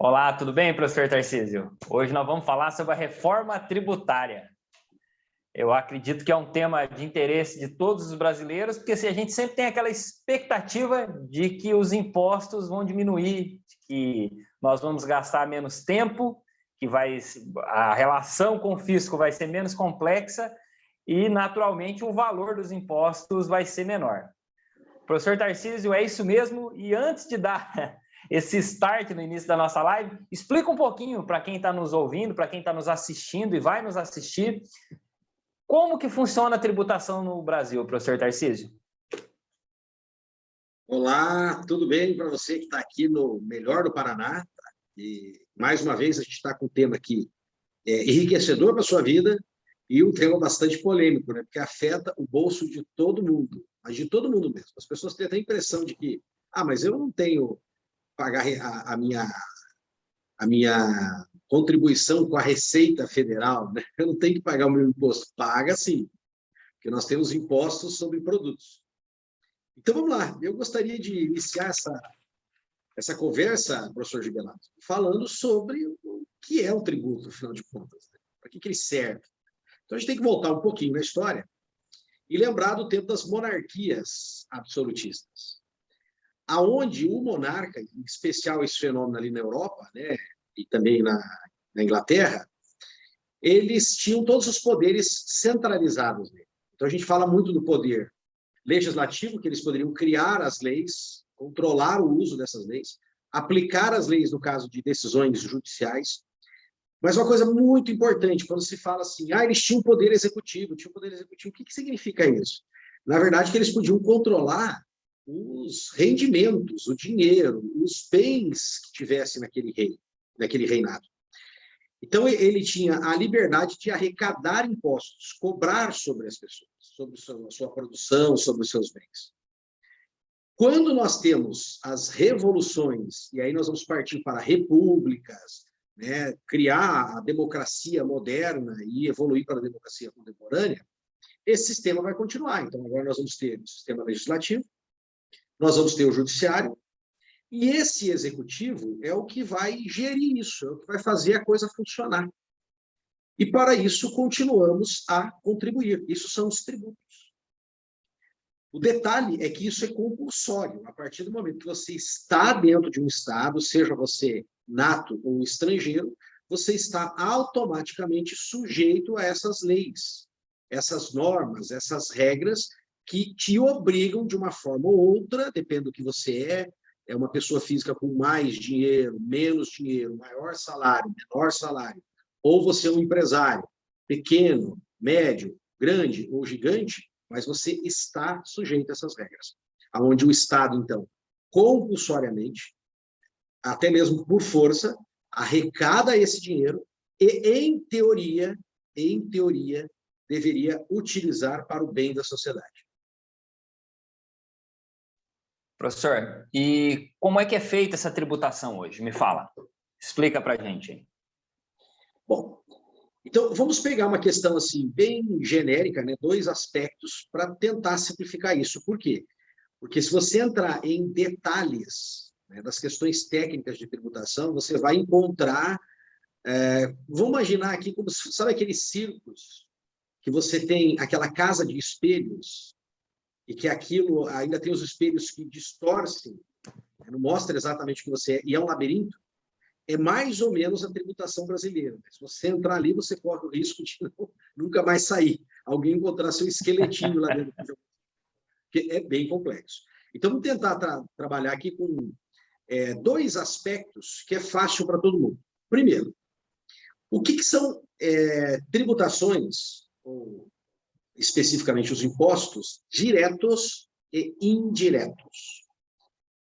Olá, tudo bem, professor Tarcísio? Hoje nós vamos falar sobre a reforma tributária. Eu acredito que é um tema de interesse de todos os brasileiros, porque assim, a gente sempre tem aquela expectativa de que os impostos vão diminuir, que nós vamos gastar menos tempo, que a relação com o fisco vai ser menos complexa e, naturalmente, o valor dos impostos vai ser menor. Professor Tarcísio, é isso mesmo? E antes de dar esse start no início da nossa live, explica um pouquinho para quem está nos ouvindo, para quem está nos assistindo e vai nos assistir, como que funciona a tributação no Brasil, professor Tarcísio? Olá, tudo bem para você que está aqui no melhor do Paraná? E, mais uma vez, a gente está com um tema aqui enriquecedor para a sua vida e um tema bastante polêmico, né? Porque afeta o bolso de todo mundo, mas de todo mundo mesmo. As pessoas têm até a impressão de que, mas eu não tenho pagar a minha contribuição com a Receita Federal, né? Eu não tenho que pagar o meu imposto. Paga sim, porque nós temos impostos sobre produtos. Então, vamos lá. Eu gostaria de iniciar essa conversa, professor Gibelato, falando sobre o que é o tributo, afinal de contas, né? Para que ele serve. Então, a gente tem que voltar um pouquinho na história e lembrar do tempo das monarquias absolutistas, aonde o monarca, em especial esse fenômeno ali na Europa, né, e também na Inglaterra, eles tinham todos os poderes centralizados nele. Então, a gente fala muito do poder legislativo, que eles poderiam criar as leis, controlar o uso dessas leis, aplicar as leis no caso de decisões judiciais. Mas uma coisa muito importante, quando se fala assim, eles tinham poder executivo, o que significa isso? Na verdade, que eles podiam controlar os rendimentos, o dinheiro, os bens que tivessem naquele reinado. Então, ele tinha a liberdade de arrecadar impostos, cobrar sobre as pessoas, sobre a sua produção, sobre os seus bens. Quando nós temos as revoluções, e aí nós vamos partir para repúblicas, né, criar a democracia moderna e evoluir para a democracia contemporânea, esse sistema vai continuar. Então, agora nós vamos ter o sistema legislativo, nós vamos ter o judiciário, e esse executivo é o que vai gerir isso, é o que vai fazer a coisa funcionar. E, para isso, continuamos a contribuir. Isso são os tributos. O detalhe é que isso é compulsório. A partir do momento que você está dentro de um Estado, seja você nato ou estrangeiro, você está automaticamente sujeito a essas leis, essas normas, essas regras que te obrigam, de uma forma ou outra, depende do que você é uma pessoa física com mais dinheiro, menos dinheiro, maior salário, menor salário, ou você é um empresário pequeno, médio, grande ou gigante, mas você está sujeito a essas regras. Onde o Estado, então, compulsoriamente, até mesmo por força, arrecada esse dinheiro e, em teoria, deveria utilizar para o bem da sociedade. Professor, e como é que é feita essa tributação hoje? Me fala. Explica para a gente. Bom, então vamos pegar uma questão assim bem genérica, né? 2 aspectos para tentar simplificar isso. Por quê? Porque se você entrar em detalhes, né, das questões técnicas de tributação, você vai encontrar... vamos imaginar aqui, como sabe aqueles circos que você tem aquela casa de espelhos e que aquilo ainda tem os espelhos que distorcem, não mostra exatamente o que você é, e é um labirinto? É mais ou menos a tributação brasileira. Se você entrar ali, você corre o risco de nunca mais sair. Alguém encontrar seu esqueletinho lá dentro. Porque é bem complexo. Então, vamos tentar trabalhar aqui com 2 aspectos que é fácil para todo mundo. Primeiro, o que são tributações, ou especificamente os impostos, diretos e indiretos?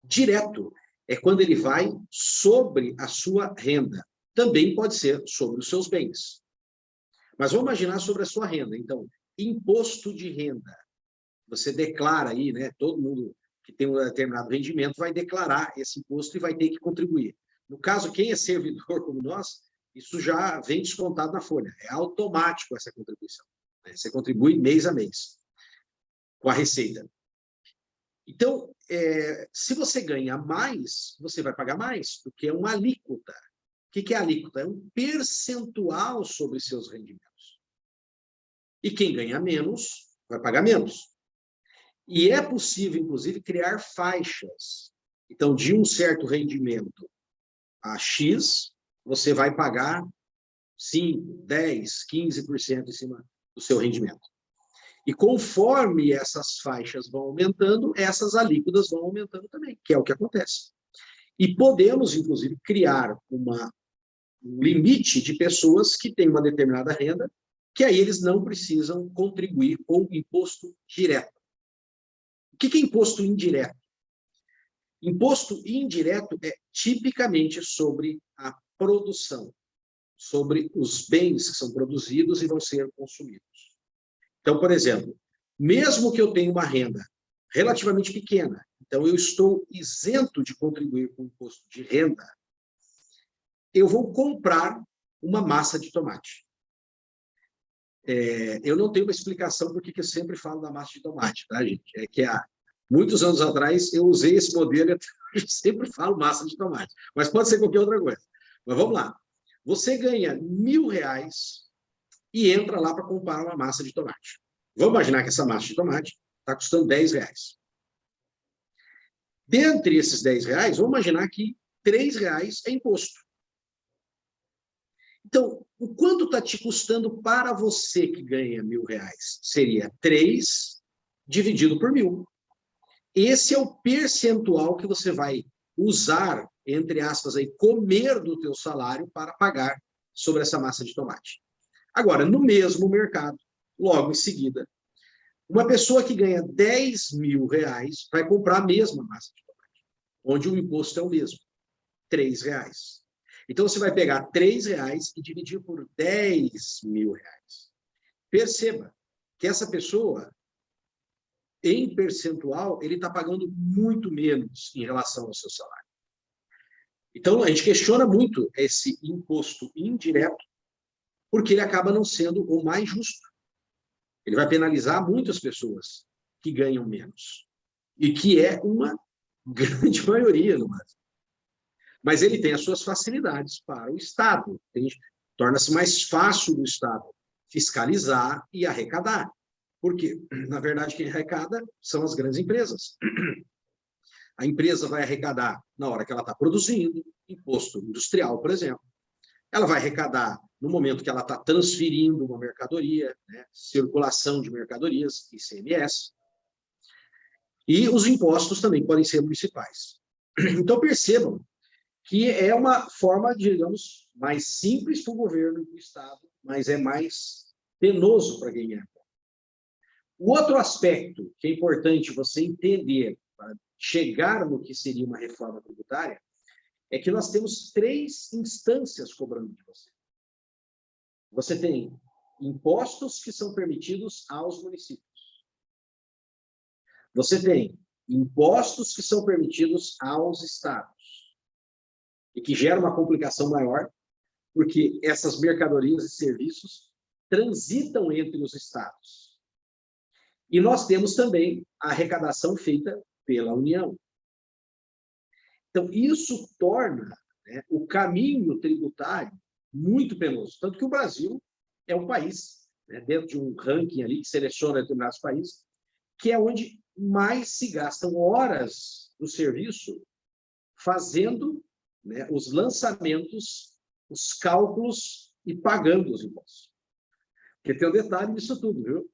Direto é quando ele vai sobre a sua renda. Também pode ser sobre os seus bens. Mas vamos imaginar sobre a sua renda. Então, imposto de renda. Você declara aí, né? Todo mundo que tem um determinado rendimento vai declarar esse imposto e vai ter que contribuir. No caso, quem é servidor como nós, isso já vem descontado na folha. É automático essa contribuição, né? Você contribui mês a mês com a receita. Então, se você ganha mais, você vai pagar mais, porque é uma alíquota. que é a alíquota? É um percentual sobre seus rendimentos. E quem ganha menos vai pagar menos. E é possível, inclusive, criar faixas. Então, de um certo rendimento a X, você vai pagar 5, 10, 15% em cima do seu rendimento. E conforme essas faixas vão aumentando, essas alíquotas vão aumentando também, que é o que acontece. E podemos, inclusive, criar um limite de pessoas que têm uma determinada renda, que aí eles não precisam contribuir com imposto direto. O que é imposto indireto? Imposto indireto é tipicamente sobre a produção, sobre os bens que são produzidos e vão ser consumidos. Então, por exemplo, mesmo que eu tenha uma renda relativamente pequena, então eu estou isento de contribuir com o imposto de renda, eu vou comprar uma massa de tomate. Eu não tenho uma explicação por que eu sempre falo da massa de tomate, tá, gente? É que há muitos anos atrás eu usei esse modelo e eu sempre falo massa de tomate, mas pode ser qualquer outra coisa. Mas vamos lá. Você ganha R$1.000 e entra lá para comprar uma massa de tomate. Vamos imaginar que essa massa de tomate está custando R$10. Dentre esses R$10, vamos imaginar que R$3 é imposto. Então, o quanto está te custando para você que ganha R$1.000? Seria 3 dividido por 1.000. Esse é o percentual que você vai usar, entre aspas, aí, comer do teu salário para pagar sobre essa massa de tomate. Agora, no mesmo mercado, logo em seguida, uma pessoa que ganha R$10.000 vai comprar a mesma massa de tomate, onde o imposto é o mesmo, R$3. Então, você vai pegar R$3 e dividir por R$10.000. Perceba que essa pessoa, em percentual, ele está pagando muito menos em relação ao seu salário. Então, a gente questiona muito esse imposto indireto, porque ele acaba não sendo o mais justo. Ele vai penalizar muitas pessoas que ganham menos, e que é uma grande maioria no Brasil. Mas ele tem as suas facilidades para o Estado. Torna-se mais fácil do Estado fiscalizar e arrecadar. Porque, na verdade, quem arrecada são as grandes empresas. A empresa vai arrecadar na hora que ela está produzindo, imposto industrial, por exemplo. Ela vai arrecadar no momento que ela está transferindo uma mercadoria, né? Circulação de mercadorias, ICMS. E os impostos também podem ser municipais. Então, percebam que é uma forma, digamos, mais simples para o governo e para o Estado, mas é mais penoso para quem ganha. O outro aspecto que é importante você entender para chegar no que seria uma reforma tributária é que nós temos 3 instâncias cobrando de você. Você tem impostos que são permitidos aos municípios. Você tem impostos que são permitidos aos estados. E que gera uma complicação maior, porque essas mercadorias e serviços transitam entre os estados. E nós temos também a arrecadação feita pela União. Então, isso torna, né, o caminho tributário muito penoso. Tanto que o Brasil é um país, né, dentro de um ranking ali que seleciona determinados países, que é onde mais se gastam horas do serviço fazendo, né, os lançamentos, os cálculos e pagando os impostos. Porque tem um detalhe disso tudo, viu?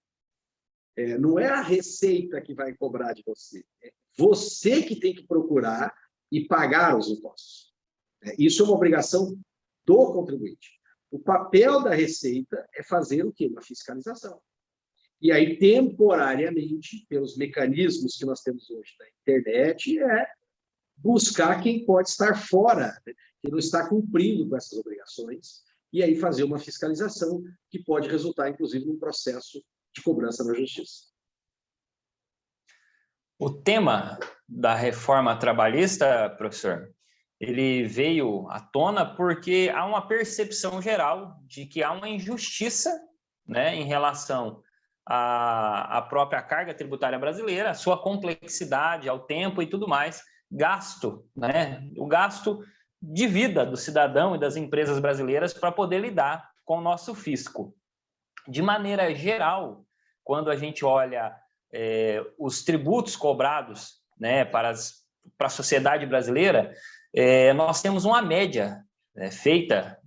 Não é a Receita que vai cobrar de você, é você que tem que procurar e pagar os impostos. Isso é uma obrigação do contribuinte. O papel da Receita é fazer o quê? Uma fiscalização. E aí, temporariamente, pelos mecanismos que nós temos hoje da internet, buscar quem pode estar fora, né, que não está cumprindo com essas obrigações, e aí fazer uma fiscalização que pode resultar, inclusive, num processo de cobrança na justiça. O tema da reforma trabalhista, professor, ele veio à tona porque há uma percepção geral de que há uma injustiça, né, em relação à própria carga tributária brasileira, a sua complexidade, ao tempo e tudo mais, gasto, né? O gasto de vida do cidadão e das empresas brasileiras para poder lidar com o nosso fisco. De maneira geral, quando a gente olha os tributos cobrados, né, para a sociedade brasileira, nós temos uma média feita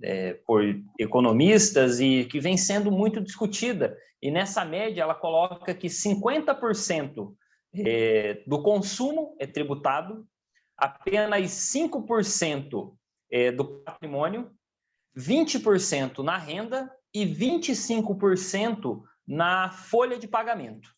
por economistas e que vem sendo muito discutida. E nessa média ela coloca que 50% do consumo é tributado, apenas 5% do patrimônio, 20% na renda e 25% na folha de pagamento.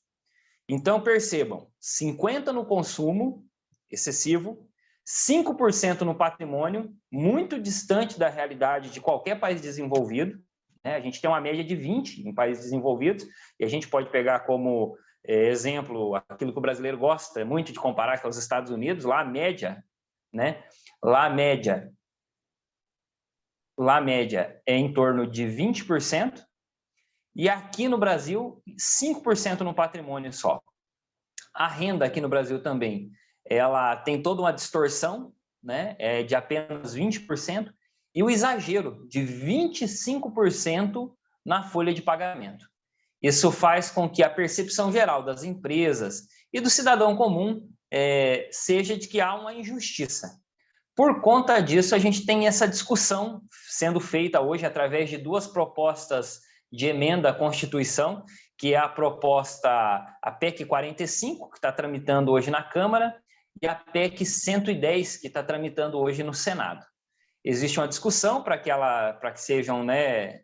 Então, percebam, 50% no consumo, excessivo, 5% no patrimônio, muito distante da realidade de qualquer país desenvolvido, né? A gente tem uma média de 20% em países desenvolvidos, e a gente pode pegar como exemplo aquilo que o brasileiro gosta muito de comparar, que é os Estados Unidos. Lá a média, né? Lá a média é em torno de 20%, e aqui no Brasil, 5% no patrimônio só. A renda aqui no Brasil também, ela tem toda uma distorção, né, de apenas 20%, e o exagero de 25% na folha de pagamento. Isso faz com que a percepção geral das empresas e do cidadão comum seja de que há uma injustiça. Por conta disso, a gente tem essa discussão sendo feita hoje através de duas propostas de emenda à Constituição, que é a proposta, a PEC 45, que está tramitando hoje na Câmara, e a PEC 110, que está tramitando hoje no Senado. Existe uma discussão para que sejam, né,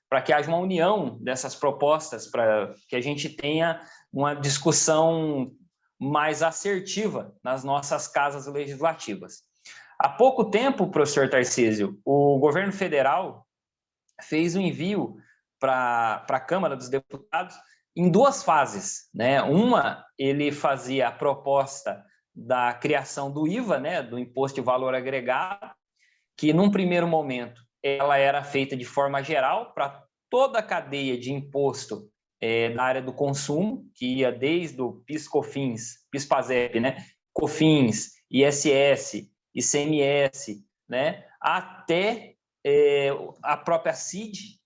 para que haja uma união dessas propostas, para que a gente tenha uma discussão mais assertiva nas nossas casas legislativas. Há pouco tempo, professor Tarcísio, o governo federal fez um envio para a Câmara dos Deputados em duas fases, né? Uma, ele fazia a proposta da criação do IVA, né, do Imposto de Valor Agregado, que num primeiro momento ela era feita de forma geral para toda a cadeia de imposto na área do consumo, que ia desde o PIS/COFINS, PIS/PASEP, né, COFINS, ISS, ICMS, né, até a própria CID,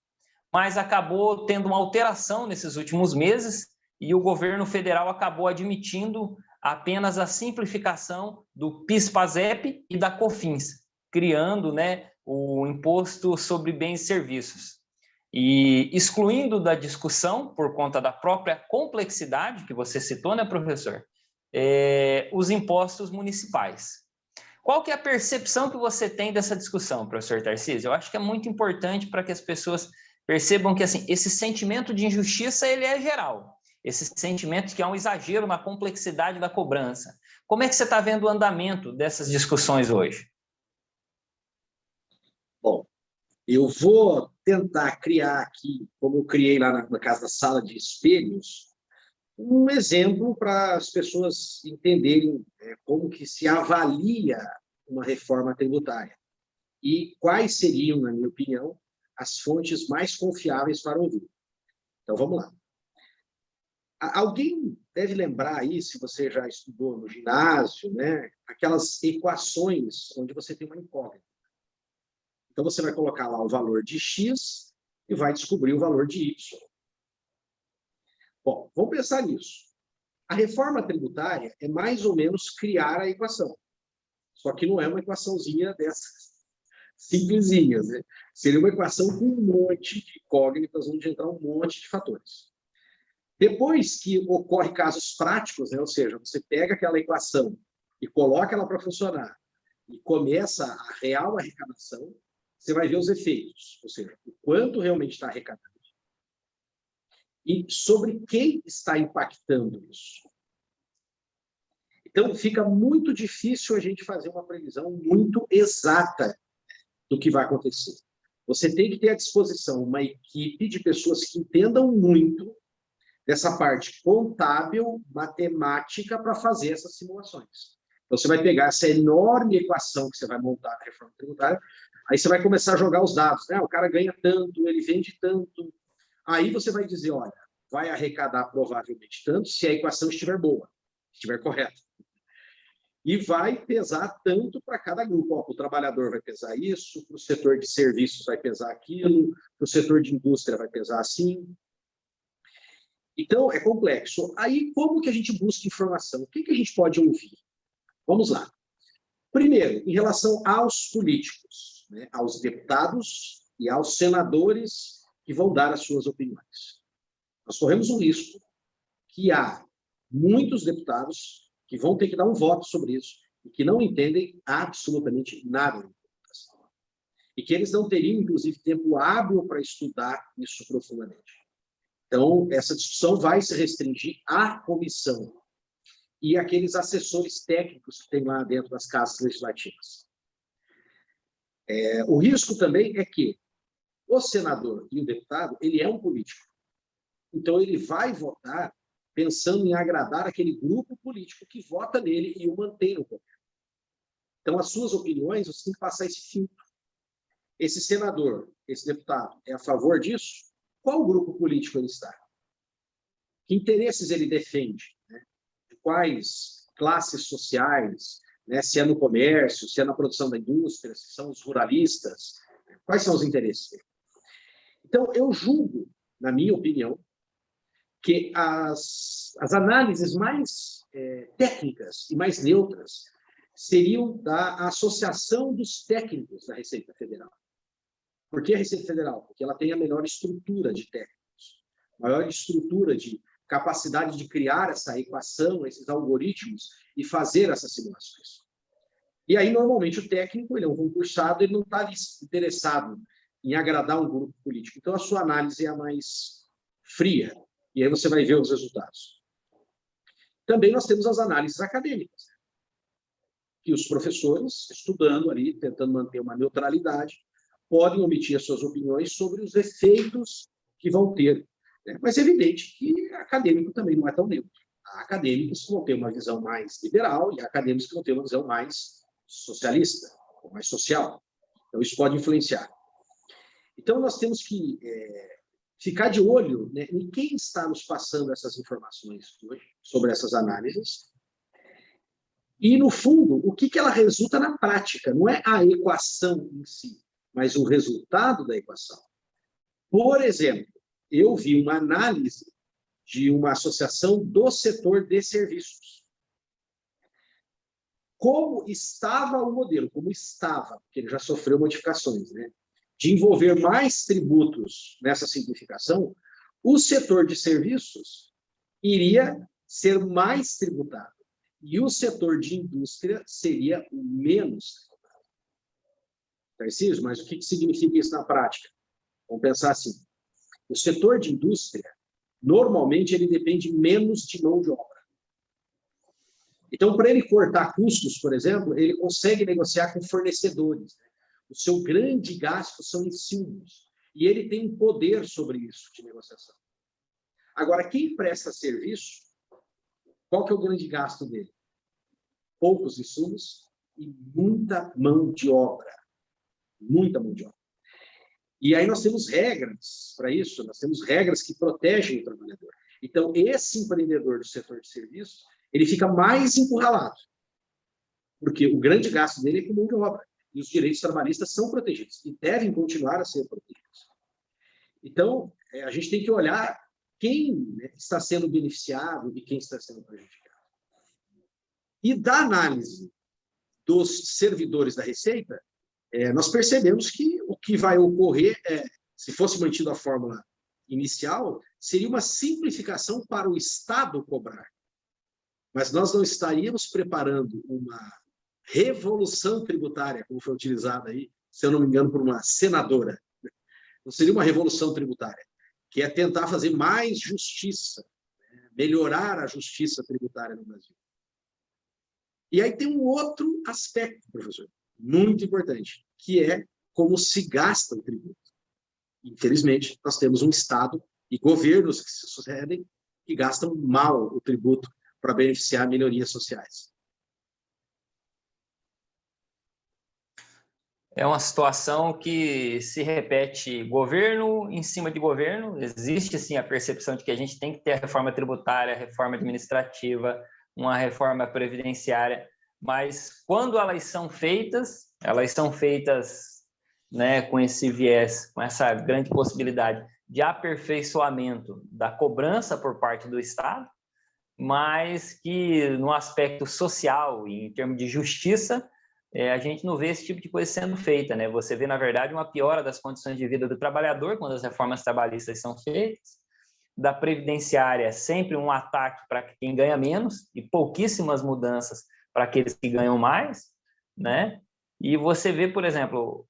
mas acabou tendo uma alteração nesses últimos meses e o governo federal acabou admitindo apenas a simplificação do PIS/PASEP e da COFINS, criando, né, o Imposto sobre Bens e Serviços, e excluindo da discussão, por conta da própria complexidade que você citou, né, professor, os impostos municipais. Qual que é a percepção que você tem dessa discussão, professor Tarcísio? Eu acho que é muito importante para que as pessoas percebam que assim, esse sentimento de injustiça ele é geral. Esse sentimento que há um exagero na complexidade da cobrança. Como é que você está vendo o andamento dessas discussões hoje? Bom, eu vou tentar criar aqui, como eu criei lá na casa da sala de espelhos, um exemplo para as pessoas entenderem como que se avalia uma reforma tributária e quais seriam, na minha opinião, as fontes mais confiáveis para ouvir. Então, vamos lá. Alguém deve lembrar aí, se você já estudou no ginásio, né, aquelas equações onde você tem uma incógnita. Então, você vai colocar lá o valor de x e vai descobrir o valor de y. Bom, vamos pensar nisso. A reforma tributária é mais ou menos criar a equação. Só que não é uma equaçãozinha dessas simplesinhas, né? Seria uma equação com um monte de incógnitas, onde entrar um monte de fatores. Depois que ocorre casos práticos, né? Ou seja, você pega aquela equação e coloca ela para funcionar e começa a real arrecadação, você vai ver os efeitos, ou seja, o quanto realmente está arrecadando e sobre quem está impactando isso. Então, fica muito difícil a gente fazer uma previsão muito exata do que vai acontecer. Você tem que ter à disposição uma equipe de pessoas que entendam muito dessa parte contábil, matemática, para fazer essas simulações. Então, você vai pegar essa enorme equação que você vai montar na reforma tributária, aí você vai começar a jogar os dados, né? O cara ganha tanto, ele vende tanto. Aí você vai dizer, olha, vai arrecadar provavelmente tanto se a equação estiver boa, estiver correta. E vai pesar tanto para cada grupo. Para o trabalhador vai pesar isso, para o setor de serviços vai pesar aquilo, para o setor de indústria vai pesar assim. Então, é complexo. Aí, como que a gente busca informação? O que a gente pode ouvir? Vamos lá. Primeiro, em relação aos políticos, né, aos deputados e aos senadores que vão dar as suas opiniões. Nós corremos um risco que há muitos deputados que vão ter que dar um voto sobre isso e que não entendem absolutamente nada da computação. E que eles não teriam, inclusive, tempo hábil para estudar isso profundamente. Então, essa discussão vai se restringir à comissão e aqueles assessores técnicos que tem lá dentro das casas legislativas. O risco também é que o senador e o deputado, ele é um político. Então, ele vai votar pensando em agradar aquele grupo político que vota nele e o mantém no poder. Então, as suas opiniões, você tem que passar esse filtro. Esse senador, esse deputado, é a favor disso? Qual grupo político ele está? Que interesses ele defende? Né? De quais classes sociais? Né? Se é no comércio, se é na produção da indústria, se são os ruralistas? Quais são os interesses dele? Então, eu julgo, na minha opinião, que as análises mais técnicas e mais neutras seriam da associação dos técnicos da Receita Federal. Por que a Receita Federal? Porque ela tem a melhor estrutura de técnicos, maior estrutura de capacidade de criar essa equação, esses algoritmos e fazer essas simulações. E aí, normalmente, o técnico, ele é um concursado, ele não está interessado em agradar um grupo político. Então, a sua análise é a mais fria. E aí você vai ver os resultados. Também nós temos as análises acadêmicas, que os professores, estudando ali, tentando manter uma neutralidade, podem emitir as suas opiniões sobre os efeitos que vão ter. Né? Mas é evidente que acadêmico também não é tão neutro. Há acadêmicos que vão ter uma visão mais liberal e há acadêmicos que vão ter uma visão mais socialista, ou mais social. Então, isso pode influenciar. Então, nós temos que ficar de olho, né, em quem está nos passando essas informações hoje, sobre essas análises, e, no fundo, o que ela resulta na prática. Não é a equação em si, mas o resultado da equação. Por exemplo, eu vi uma análise de uma associação do setor de serviços. Como estava o modelo, como estava, porque ele já sofreu modificações, né? De envolver mais tributos nessa simplificação, o setor de serviços iria ser mais tributado e o setor de indústria seria o menos tributado. Tarcísio, mas o que significa isso na prática? Vamos pensar assim. O setor de indústria, normalmente, ele depende menos de mão de obra. Então, para ele cortar custos, por exemplo, ele consegue negociar com fornecedores. O seu grande gasto são insumos. E ele tem um poder sobre isso de negociação. Agora, quem presta serviço, qual que é o grande gasto dele? Poucos insumos e muita mão de obra. Muita mão de obra. E aí nós temos regras para isso, nós temos regras que protegem o trabalhador. Então, esse empreendedor do setor de serviços, ele fica mais encurralado, porque o grande gasto dele é com mão de obra. E os direitos trabalhistas são protegidos e devem continuar a ser protegidos. Então, a gente tem que olhar quem está sendo beneficiado e quem está sendo prejudicado. E da análise dos servidores da Receita, nós percebemos que o que vai ocorrer, se fosse mantida a fórmula inicial, seria uma simplificação para o Estado cobrar. Mas nós não estaríamos preparando uma revolução tributária, como foi utilizada aí, se eu não me engano, por uma senadora. Não seria uma revolução tributária, que é tentar fazer mais justiça, melhorar a justiça tributária no Brasil. E aí tem um outro aspecto, professor, muito importante, que é como se gasta o tributo. Infelizmente, nós temos um Estado e governos que se sucedem que gastam mal o tributo para beneficiar melhorias sociais. É uma situação que se repete governo em cima de governo. Existe, sim, a percepção de que a gente tem que ter a reforma tributária, a reforma administrativa, uma reforma previdenciária, mas quando elas são feitas, né, com esse viés, com essa grande possibilidade de aperfeiçoamento da cobrança por parte do Estado, mas que no aspecto social e em termos de justiça, a gente não vê esse tipo de coisa sendo feita, né? Você vê, na verdade, uma piora das condições de vida do trabalhador quando as reformas trabalhistas são feitas, da previdenciária sempre um ataque para quem ganha menos e pouquíssimas mudanças para aqueles que ganham mais, né? E você vê, por exemplo,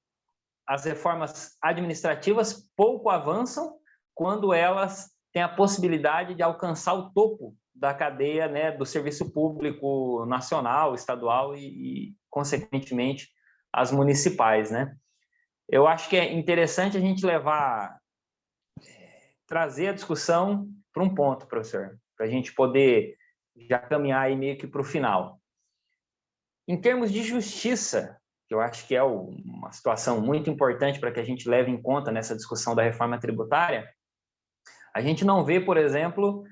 as reformas administrativas pouco avançam quando elas têm a possibilidade de alcançar o topo da cadeia, né, do serviço público nacional, estadual e consequentemente, as municipais, né? Eu acho que é interessante a gente trazer a discussão para um ponto, professor, para a gente poder já caminhar aí meio que para o final. Em termos de justiça, que eu acho que é uma situação muito importante para que a gente leve em conta nessa discussão da reforma tributária, a gente não vê, por exemplo,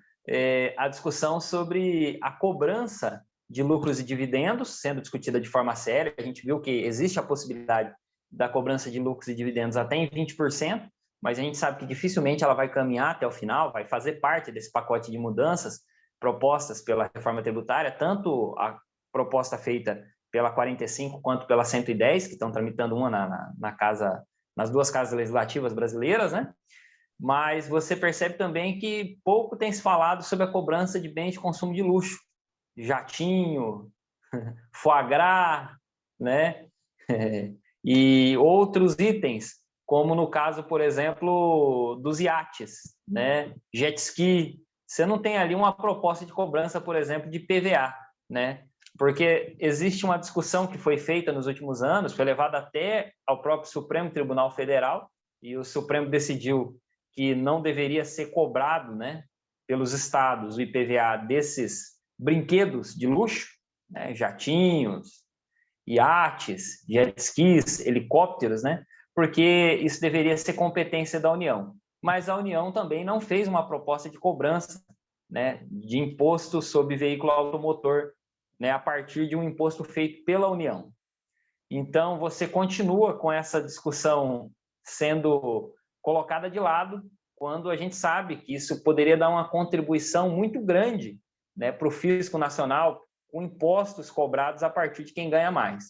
a discussão sobre a cobrança de lucros e dividendos sendo discutida de forma séria. A gente viu que existe a possibilidade da cobrança de lucros e dividendos até em 20%, mas a gente sabe que dificilmente ela vai caminhar até o final, vai fazer parte desse pacote de mudanças propostas pela reforma tributária, tanto a proposta feita pela 45 quanto pela 110, que estão tramitando uma nas duas casas legislativas brasileiras, né? Mas você percebe também que pouco tem se falado sobre a cobrança de bens de consumo de luxo, jatinho, foie gras, né? E outros itens, como no caso, por exemplo, dos iates, né? Jet ski. Você não tem ali uma proposta de cobrança, por exemplo, de PVA, né? Porque existe uma discussão que foi feita nos últimos anos, foi levada até ao próprio Supremo Tribunal Federal, e o Supremo decidiu que não deveria ser cobrado, né, pelos estados o IPVA desses brinquedos de luxo, né, jatinhos, iates, jet skis, helicópteros, né, porque isso deveria ser competência da União. Mas a União também não fez uma proposta de cobrança, né, de imposto sobre veículo automotor, né, a partir de um imposto feito pela União. Então, você continua com essa discussão sendo colocada de lado, quando a gente sabe que isso poderia dar uma contribuição muito grande, né, para o fisco nacional, com impostos cobrados a partir de quem ganha mais.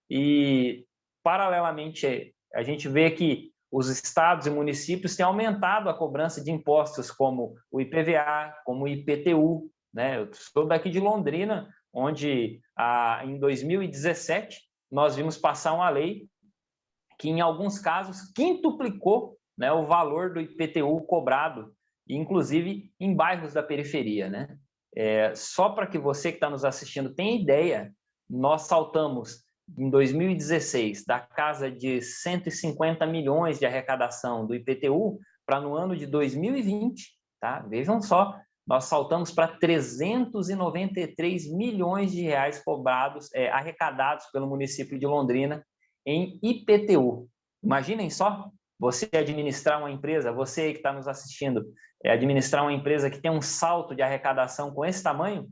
E, paralelamente, a gente vê que os estados e municípios têm aumentado a cobrança de impostos como o IPVA, como o IPTU, né? Eu sou daqui de Londrina, onde em 2017 nós vimos passar uma lei que, em alguns casos, quintuplicou, né, o valor do IPTU cobrado, inclusive em bairros da periferia, né? Só para que você que está nos assistindo tenha ideia, nós saltamos, em 2016, da casa de 150 milhões de arrecadação do IPTU para, no ano de 2020, tá? Vejam só, nós saltamos para 393 milhões de reais cobrados, arrecadados pelo município de Londrina em IPTU. Imaginem só, você administrar uma empresa, você que está nos assistindo, administrar uma empresa que tem um salto de arrecadação com esse tamanho,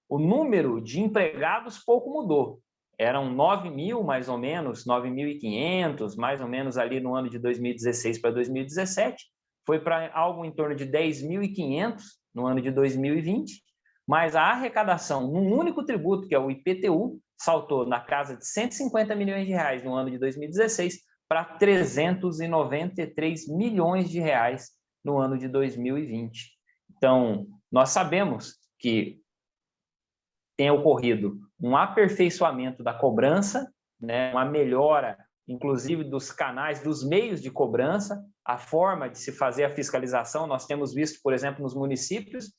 o número de empregados pouco mudou. Eram 9 mil, mais ou menos, 9.500, mais ou menos ali no ano de 2016 para 2017, foi para algo em torno de 10.500 no ano de 2020, mas a arrecadação num único tributo, que é o IPTU, saltou na casa de 150 milhões de reais no ano de 2016 para 393 milhões de reais no ano de 2020. Então, nós sabemos que tem ocorrido um aperfeiçoamento da cobrança, né, uma melhora, inclusive, dos canais, dos meios de cobrança, a forma de se fazer a fiscalização. Nós temos visto, por exemplo, nos municípios,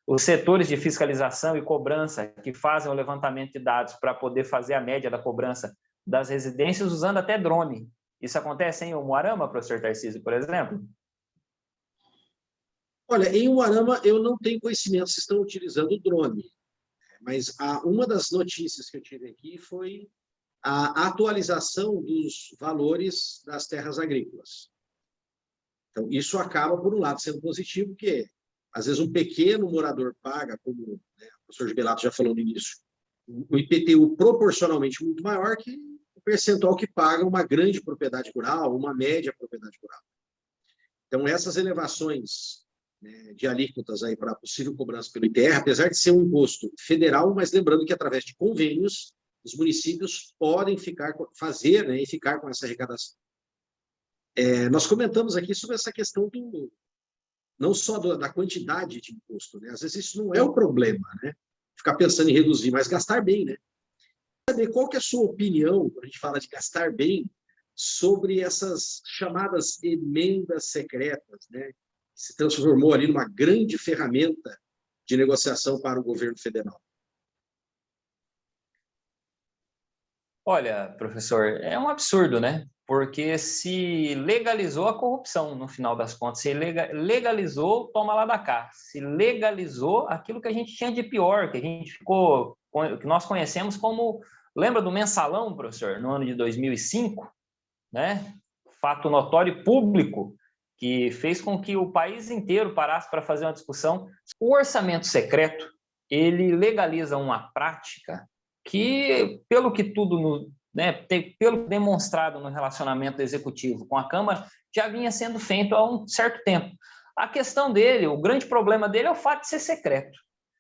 os setores de fiscalização e cobrança que fazem o levantamento de dados para poder fazer a média da cobrança das residências usando até drone. Isso acontece em Umuarama, professor Tarcísio, por exemplo? Olha, em Umuarama eu não tenho conhecimento se estão utilizando o drone, mas uma das notícias que eu tive aqui foi a atualização dos valores das terras agrícolas. Então, isso acaba, por um lado, sendo positivo, porque às vezes um pequeno morador paga, como, né, o professor Gibelato já falou no início, o IPTU proporcionalmente muito maior que o percentual que paga uma grande propriedade rural, uma média propriedade rural. Então, essas elevações, né, de alíquotas aí para possível cobrança pelo ITR, apesar de ser um imposto federal, mas lembrando que através de convênios, os municípios podem fazer, né, e ficar com essa arrecadação. Nós comentamos aqui sobre essa questão não só da quantidade de imposto, né? Às vezes isso não é o problema, né? Ficar pensando em reduzir, mas gastar bem, né? Saber qual que é a sua opinião, quando a gente fala de gastar bem, sobre essas chamadas emendas secretas, né? Que se transformou ali numa grande ferramenta de negociação para o governo federal. Olha, professor, é um absurdo, né? Porque se legalizou a corrupção, no final das contas. Se legalizou, toma lá da cá. Se legalizou aquilo que a gente tinha de pior, que nós conhecemos como... Lembra do mensalão, professor, no ano de 2005? Né? Fato notório e público, que fez com que o país inteiro parasse para fazer uma discussão. O orçamento secreto, ele legaliza uma prática que, pelo que pelo demonstrado no relacionamento executivo com a Câmara, já vinha sendo feito há um certo tempo. A questão dele, o grande problema dele é o fato de ser secreto.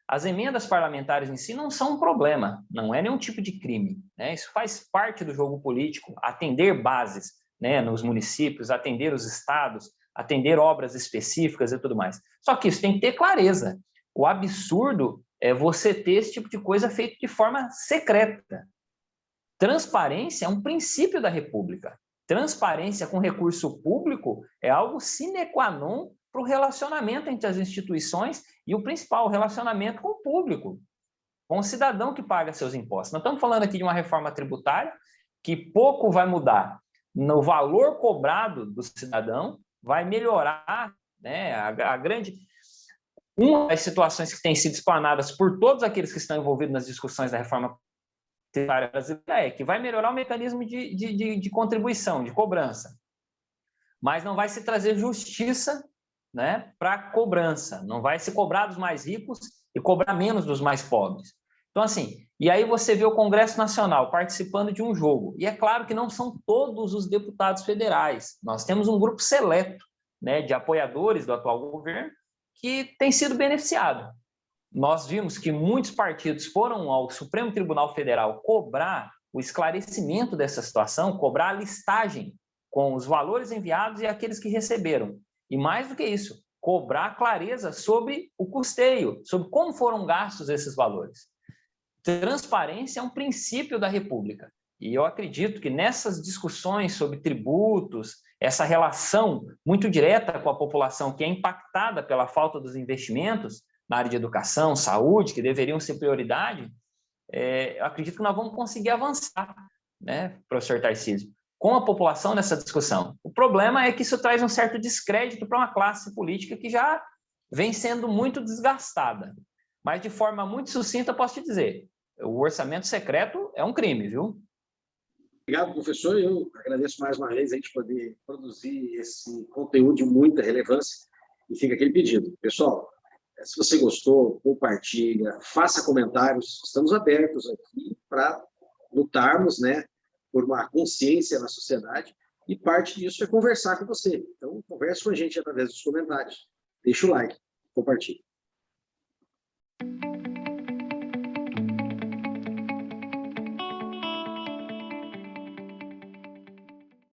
As emendas parlamentares em si não são um problema, não é nenhum tipo de crime, né? Isso faz parte do jogo político, atender bases, né, nos municípios, atender os estados, atender obras específicas e tudo mais. Só que isso tem que ter clareza. O absurdo é você ter esse tipo de coisa feito de forma secreta. Transparência é um princípio da República. Transparência com recurso público é algo sine qua non para o relacionamento entre as instituições e o principal, o relacionamento com o público, com o cidadão que paga seus impostos. Nós estamos falando aqui de uma reforma tributária que pouco vai mudar no valor cobrado do cidadão, vai melhorar, né, uma das situações que tem sido explanadas por todos aqueles que estão envolvidos nas discussões da reforma tributária brasileira é que vai melhorar o mecanismo de contribuição, de cobrança, mas não vai se trazer justiça, né, para a cobrança, não vai se cobrar dos mais ricos e cobrar menos dos mais pobres. Então, assim, e aí você vê o Congresso Nacional participando de um jogo, e é claro que não são todos os deputados federais, nós temos um grupo seleto, né, de apoiadores do atual governo que tem sido beneficiado. Nós vimos que muitos partidos foram ao Supremo Tribunal Federal cobrar o esclarecimento dessa situação, cobrar a listagem com os valores enviados e aqueles que receberam. E mais do que isso, cobrar clareza sobre o custeio, sobre como foram gastos esses valores. Transparência é um princípio da República. E eu acredito que nessas discussões sobre tributos, essa relação muito direta com a população que é impactada pela falta dos investimentos na área de educação, saúde, que deveriam ser prioridade, eu acredito que nós vamos conseguir avançar, né, professor Tarcísio, com a população nessa discussão. O problema é que isso traz um certo descrédito para uma classe política que já vem sendo muito desgastada. Mas, de forma muito sucinta, posso te dizer, o orçamento secreto é um crime, viu? Obrigado, professor. Eu agradeço mais uma vez a gente poder produzir esse conteúdo de muita relevância e fica aquele pedido. Pessoal, se você gostou, compartilha, faça comentários. Estamos abertos aqui para lutarmos, né, por uma consciência na sociedade, e parte disso é conversar com você. Então, converse com a gente através dos comentários. Deixa o like, compartilhe.